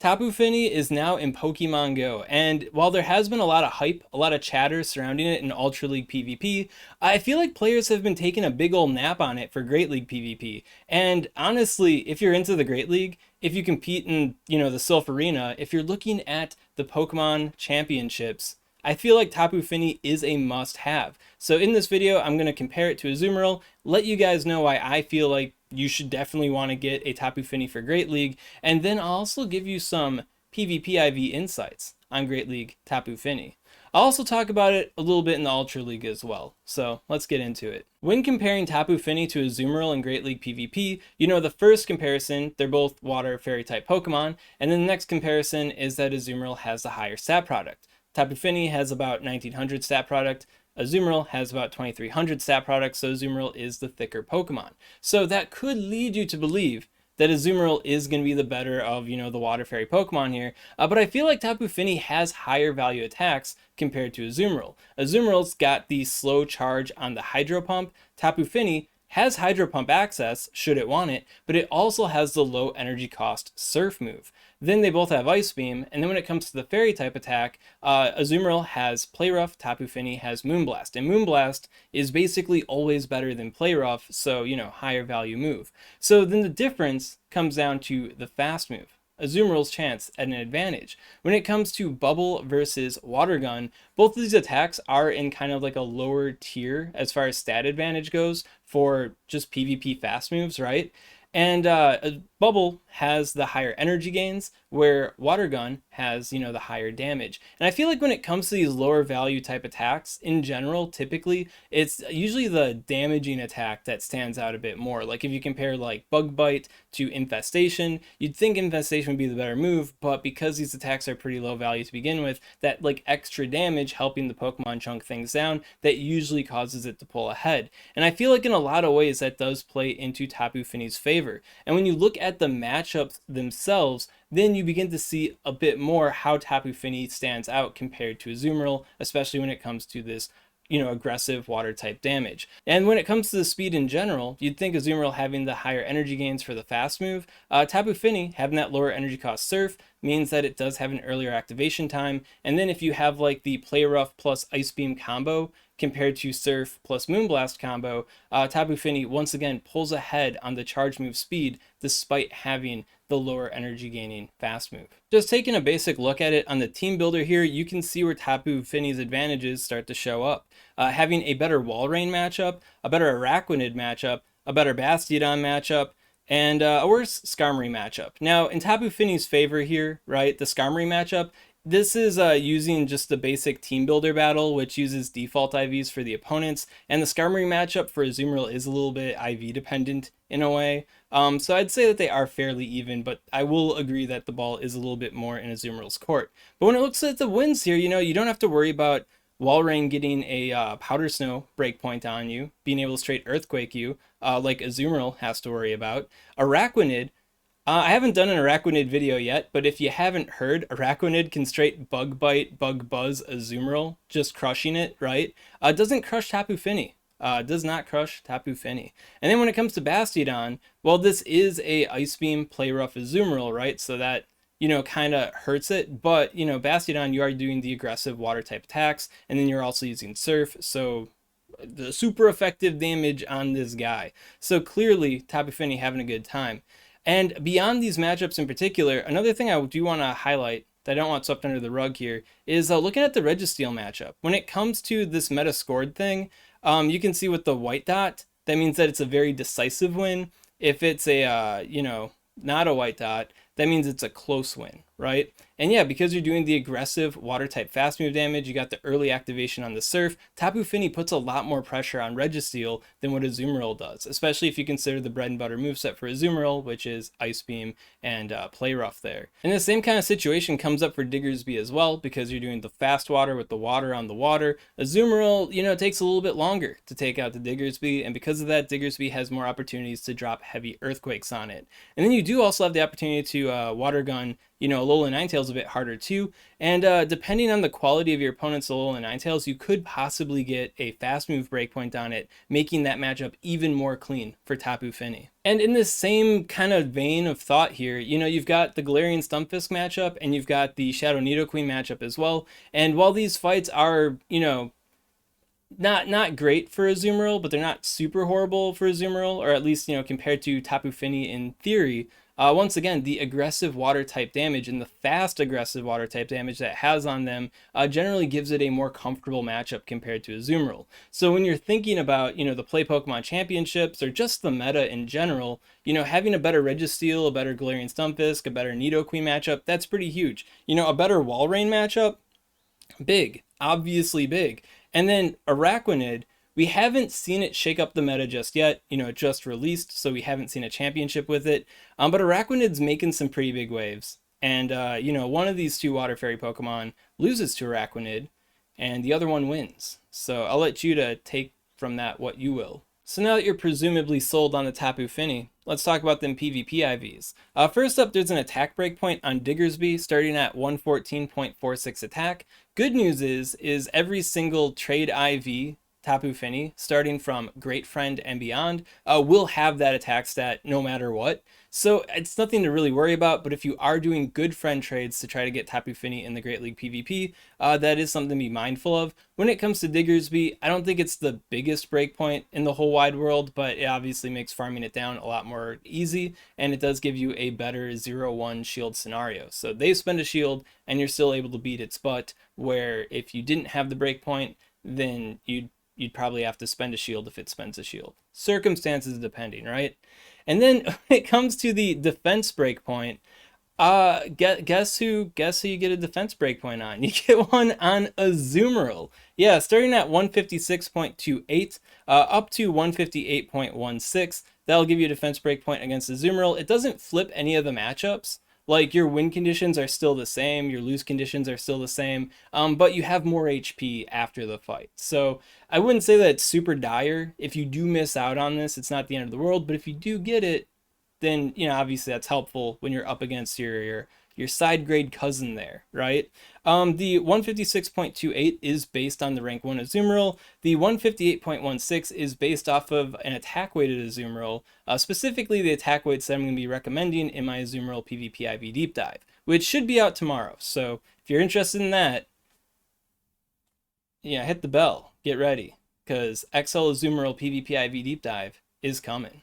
Tapu Fini is now in Pokemon Go, and while there has been a lot of hype, a lot of chatter surrounding it in Ultra League PvP, I feel like players have been taking a big old nap on it for Great League PvP. And honestly, if you're into the Great League, if you compete in, the Silph Arena, if you're looking at the Pokemon Championships, I feel like Tapu Fini is a must-have. So in this video, I'm going to compare it to Azumarill, let you guys know why I feel like you should definitely want to get a Tapu Fini for Great League, and then I'll also give you some PvP IV insights on Great League Tapu Fini. I'll also talk about it a little bit in the Ultra League as well, so let's get into it. When comparing Tapu Fini to Azumarill in Great League PvP, the first comparison, they're both water fairy type Pokemon, and then the next comparison is that Azumarill has the higher stat product. Tapu Fini has about 1900 stat product, Azumarill has about 2300 stat product, so Azumarill is the thicker Pokemon. So that could lead you to believe that Azumarill is going to be the better of, the water fairy Pokemon here, but I feel like Tapu Fini has higher value attacks compared to Azumarill. Azumarill's got the slow charge on the Hydro Pump. Tapu Fini has Hydro Pump access, should it want it, but it also has the low energy cost Surf move. Then they both have Ice Beam, and then when it comes to the Fairy type attack, Azumarill has Play Rough, Tapu Fini has Moonblast, and Moonblast is basically always better than Play Rough, so, higher value move. So then the difference comes down to the Fast move. Azumarill's chance at an advantage. When it comes to Bubble versus Water Gun, both of these attacks are in kind of like a lower tier as far as stat advantage goes for just PvP fast moves, right? And Bubble has the higher energy gains, where Water Gun has, the higher damage. And I feel like when it comes to these lower value type attacks, in general, typically, it's usually the damaging attack that stands out a bit more. Like if you compare like Bug Bite to Infestation, you'd think Infestation would be the better move, but because these attacks are pretty low value to begin with, that like extra damage helping the Pokemon chunk things down, that usually causes it to pull ahead. And I feel like in a lot of ways that does play into Tapu Fini's favor. And when you look at the matchups themselves, then you begin to see a bit more how Tapu Fini stands out compared to Azumarill, especially when it comes to this, aggressive water type damage. And when it comes to the speed in general, you'd think Azumarill having the higher energy gains for the fast move, Tapu Fini having that lower energy cost Surf means that it does have an earlier activation time. And then if you have like the Play Rough plus Ice Beam combo compared to Surf plus Moonblast combo, Tapu Fini once again pulls ahead on the charge move speed despite having the lower energy gaining fast move. Just taking a basic look at it on the team builder here, you can see where Tapu Fini's advantages start to show up. Having a better Walrein matchup, a better Araquanid matchup, a better Bastiodon matchup, and a worse Skarmory matchup. Now, in Tapu Fini's favor here, right, the Skarmory matchup, this is using just the basic team builder battle, which uses default IVs for the opponents, and the Skarmory matchup for Azumarill is a little bit IV dependent in a way. So I'd say that they are fairly even, but I will agree that the ball is a little bit more in Azumarill's court. But when it looks at the wins here, you don't have to worry about Walrein getting a Powder Snow breakpoint on you, being able to straight Earthquake you, like Azumarill has to worry about. Araquanid, I haven't done an Araquanid video yet, but if you haven't heard, Araquanid can straight Bug Bite, Bug Buzz Azumarill, just crushing it, right? Doesn't crush Tapu Fini. Does not crush Tapu Fini. And then when it comes to Bastiodon, well, this is a Ice Beam Play Rough Azumarill, right? So that, kind of hurts it. But, Bastiodon, you are doing the aggressive water type attacks, and then you're also using Surf, so the super effective damage on this guy. So clearly, Tapu Fini having a good time. And beyond these matchups in particular, another thing I do want to highlight that I don't want swept under the rug here is looking at the Registeel matchup. When it comes to this meta scored thing, you can see with the white dot, that means that it's a very decisive win. If it's a, not a white dot, that means it's a close win, right? And yeah, because you're doing the aggressive water type fast move damage, you got the early activation on the Surf, Tapu Fini puts a lot more pressure on Registeel than what Azumarill does, especially if you consider the bread and butter moveset for Azumarill, which is Ice Beam and Play Rough there. And the same kind of situation comes up for Diggersby as well, because you're doing the fast water with the water on the water. Azumarill, it takes a little bit longer to take out the Diggersby, and because of that, Diggersby has more opportunities to drop heavy earthquakes on it. And then you do also have the opportunity to Water Gun Alola Ninetales a bit harder too. And depending on the quality of your opponent's Alola Ninetales, you could possibly get a fast move breakpoint on it, making that matchup even more clean for Tapu Fini. And in this same kind of vein of thought here, you've got the Galarian Stunfisk matchup and you've got the Shadow Nidoqueen matchup as well. And while these fights are, not great for Azumarill, but they're not super horrible for Azumarill, or at least, compared to Tapu Fini in theory. Once again, the aggressive water type damage and the fast aggressive water type damage that it has on them generally gives it a more comfortable matchup compared to Azumarill. So when you're thinking about, the Play Pokemon Championships or just the meta in general, having a better Registeel, a better Galarian Stunfisk, a better Nidoqueen matchup, that's pretty huge. A better Walrein matchup, big, obviously big. And then Araquanid, we haven't seen it shake up the meta just yet. It just released, so we haven't seen a championship with it. But Araquanid's making some pretty big waves. And, one of these two Water Fairy Pokemon loses to Araquanid, and the other one wins. So I'll let you to take from that what you will. So now that you're presumably sold on the Tapu Fini, let's talk about them PvP IVs. First up, there's an attack breakpoint on Diggersby starting at 114.46 attack. Good news is every single trade IV Tapu Fini, starting from Great Friend and beyond, will have that attack stat no matter what. So it's nothing to really worry about, but if you are doing good friend trades to try to get Tapu Fini in the Great League PvP, that is something to be mindful of. When it comes to Diggersby, I don't think it's the biggest breakpoint in the whole wide world, but it obviously makes farming it down a lot more easy, and it does give you a better 0-1 shield scenario. So they spend a shield, and you're still able to beat its butt, where if you didn't have the breakpoint, then you'd probably have to spend a shield if it spends a shield. Circumstances depending, right? And then when it comes to the defense breakpoint, guess who you get a defense breakpoint on? You get one on Azumarill. Yeah, starting at 156.28 up to 158.16. That'll give you a defense breakpoint against Azumarill. It doesn't flip any of the matchups. Like, your win conditions are still the same, your lose conditions are still the same, but you have more HP after the fight. So I wouldn't say that it's super dire. If you do miss out on this, it's not the end of the world, but if you do get it, then, obviously that's helpful when you're up against your side grade cousin there, right? The 156.28 is based on the rank 1 Azumarill. The 158.16 is based off of an attack weighted Azumarill, specifically the attack weights that I'm going to be recommending in my Azumarill PvP IV deep dive, which should be out tomorrow. So if you're interested in that, hit the bell, get ready, because XL Azumarill PvP IV deep dive is coming.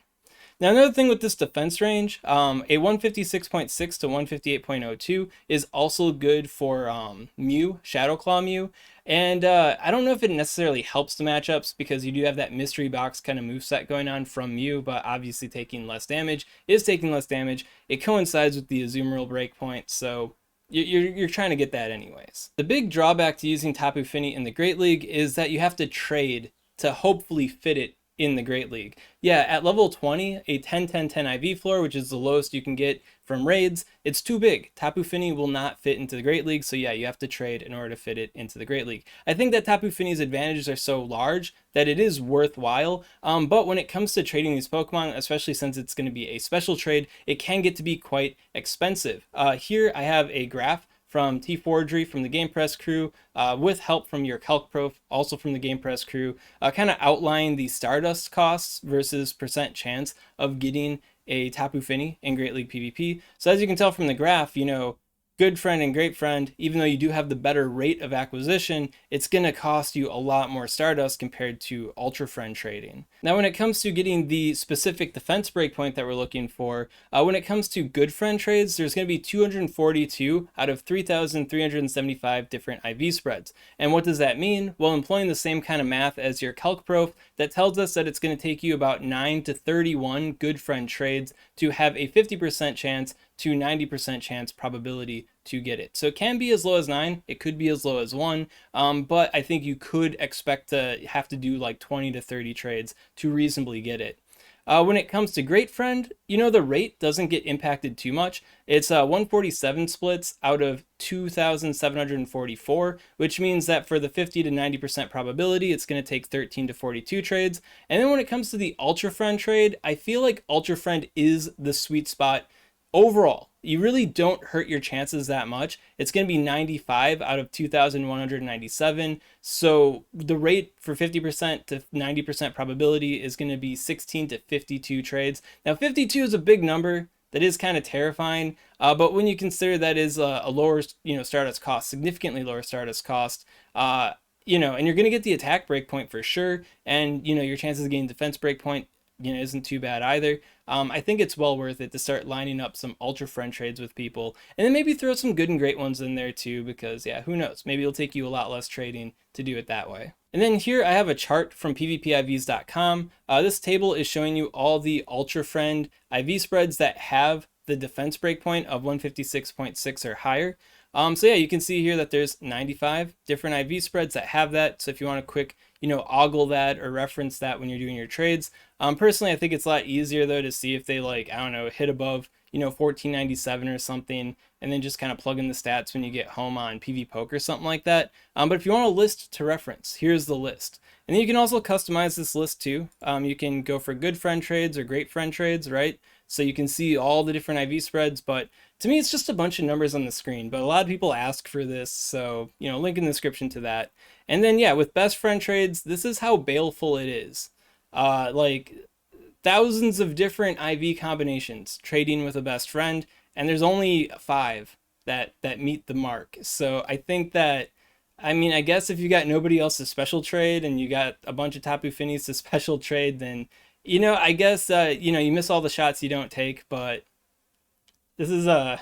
Now, another thing with this defense range, a 156.6 to 158.02 is also good for Mew, Shadow Claw Mew. And I don't know if it necessarily helps the matchups because you do have that mystery box kind of moveset going on from Mew, but obviously taking less damage is taking less damage. It coincides with the Azumarill breakpoint, so you're trying to get that anyways. The big drawback to using Tapu Fini in the Great League is that you have to trade to hopefully fit it in the Great League. Yeah, at level 20, a 10-10-10 IV floor, which is the lowest you can get from raids, it's too big. Tapu Fini will not fit into the Great League, so yeah, you have to trade in order to fit it into the Great League. I think that Tapu Fini's advantages are so large that it is worthwhile, but when it comes to trading these Pokemon, especially since it's going to be a special trade, it can get to be quite expensive. Here I have a graph from T4gery from the Game Press crew, with help from your Calc Prof, also from the Game Press crew, kind of outline the Stardust costs versus percent chance of getting a Tapu Fini in Great League PvP. So as you can tell from the graph, good friend and great friend, even though you do have the better rate of acquisition, it's going to cost you a lot more Stardust compared to Ultra Friend trading. Now, when it comes to getting the specific defense breakpoint that we're looking for, when it comes to good friend trades, there's going to be 242 out of 3,375 different IV spreads. And what does that mean? Well, employing the same kind of math as your Calc Prof, that tells us that it's going to take you about 9 to 31 good friend trades to have a 50% chance to 90% chance probability to get it. So it can be as low as 9, it could be as low as 1, but I think you could expect to have to do like 20 to 30 trades to reasonably get it. When it comes to Great Friend, the rate doesn't get impacted too much. It's 147 splits out of 2,744, which means that for the 50 to 90% probability, it's going to take 13 to 42 trades. And then when it comes to the Ultra Friend trade, I feel like Ultra Friend is the sweet spot overall, you really don't hurt your chances that much. It's going to be 95 out of 2,197. So the rate for 50% to 90% probability is going to be 16 to 52 trades. Now, 52 is a big number. That is kind of terrifying, but when you consider that is a lower, Stardust cost, significantly lower Stardust cost, and you're going to get the attack breakpoint for sure, and your chances of getting defense breakpoint, isn't too bad either. I think it's well worth it to start lining up some ultra friend trades with people, and then maybe throw some good and great ones in there too, because yeah, who knows? Maybe it'll take you a lot less trading to do it that way. And then here I have a chart from pvpivs.com. This table is showing you all the ultra friend IV spreads that have the defense breakpoint of 156.6 or higher. So yeah, you can see here that there's 95 different IV spreads that have that. So if you want to quick, ogle that or reference that when you're doing your trades. Personally, I think it's a lot easier though to see if they hit above, 1497 or something, and then just kind of plug in the stats when you get home on PV Poke or something like that. But if you want a list to reference, here's the list. And then you can also customize this list too. You can go for good friend trades or great friend trades, right? So you can see all the different IV spreads, but to me, it's just a bunch of numbers on the screen, but a lot of people ask for this. So, link in the description to that. And then, yeah, with best friend trades, this is how baleful it is. Thousands of different IV combinations trading with a best friend, and there's only 5 that meet the mark. So I think that, I guess if you got nobody else to special trade and you got a bunch of Tapu Finis to special trade, then, I guess, you miss all the shots you don't take, but this is a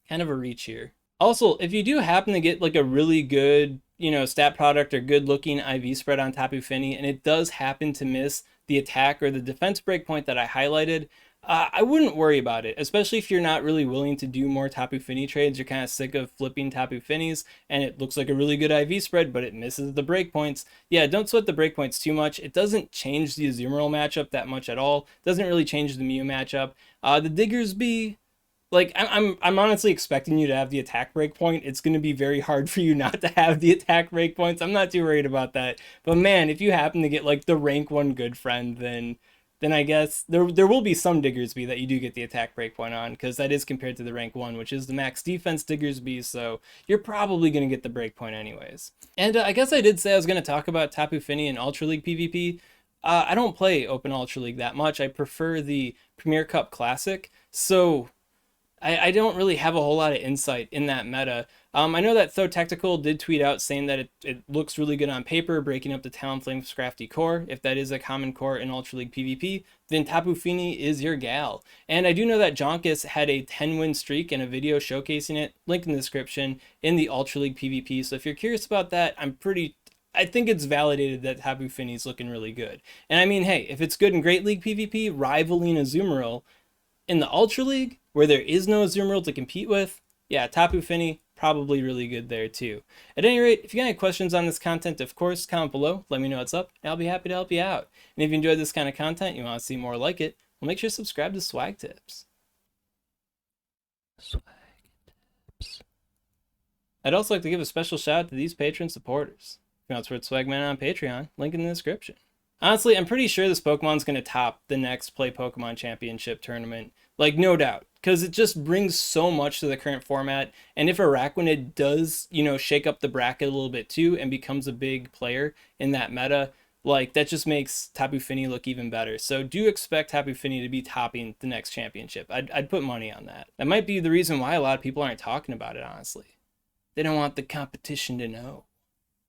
kind of a reach here. Also, if you do happen to get like a really good, stat product or good looking IV spread on Tapu Fini, and it does happen to miss the attack or the defense breakpoint that I highlighted, I wouldn't worry about it, especially if you're not really willing to do more Tapu Fini trades. You're kind of sick of flipping Tapu Finis, and it looks like a really good IV spread, but it misses the breakpoints. Yeah, don't sweat the breakpoints too much. It doesn't change the Azumarill matchup that much at all. It doesn't really change the Mew matchup. The Diggersby, I'm honestly expecting you to have the attack breakpoint. It's going to be very hard for you not to have the attack breakpoints. I'm not too worried about that. But man, if you happen to get like the rank 1 good friend, then I guess there will be some Diggersby that you do get the attack breakpoint on, because that is compared to the rank 1, which is the max defense Diggersby, so you're probably going to get the breakpoint anyways. And I guess I did say I was going to talk about Tapu Fini and Ultra League PvP. I don't play Open Ultra League that much. I prefer the Premier Cup Classic, so I don't really have a whole lot of insight in that meta. I know that Though Tactical did tweet out saying that it looks really good on paper, breaking up the Talonflame Scrafty core. If that is a common core in Ultra League PvP, then Tapu Fini is your gal. And I do know that Jonkus had a 10-win streak and a video showcasing it, link in the description, in the Ultra League PvP. So if you're curious about that, I think it's validated that Tapu Fini is looking really good. And I mean, hey, if it's good in Great League PvP, rivaling Azumarill, in the Ultra League, where there is no Azumarill to compete with, yeah, Tapu Fini, probably really good there too. At any rate, if you got any questions on this content, of course, comment below, let me know what's up, and I'll be happy to help you out. And if you enjoyed this kind of content, you want to see more like it, well, make sure to subscribe to SwagTips. SwagTips. I'd also like to give a special shout out to these Patreon supporters. If you want to support Swagman on Patreon, link in the description. Honestly, I'm pretty sure this Pokemon's going to top the next Play Pokemon Championship tournament. Like, no doubt. Because it just brings so much to the current format. And if Araquanid does, shake up the bracket a little bit too and becomes a big player in that meta, like, that just makes Tapu Fini look even better. So do expect Tapu Fini to be topping the next championship. I'd put money on that. That might be the reason why a lot of people aren't talking about it, honestly. They don't want the competition to know.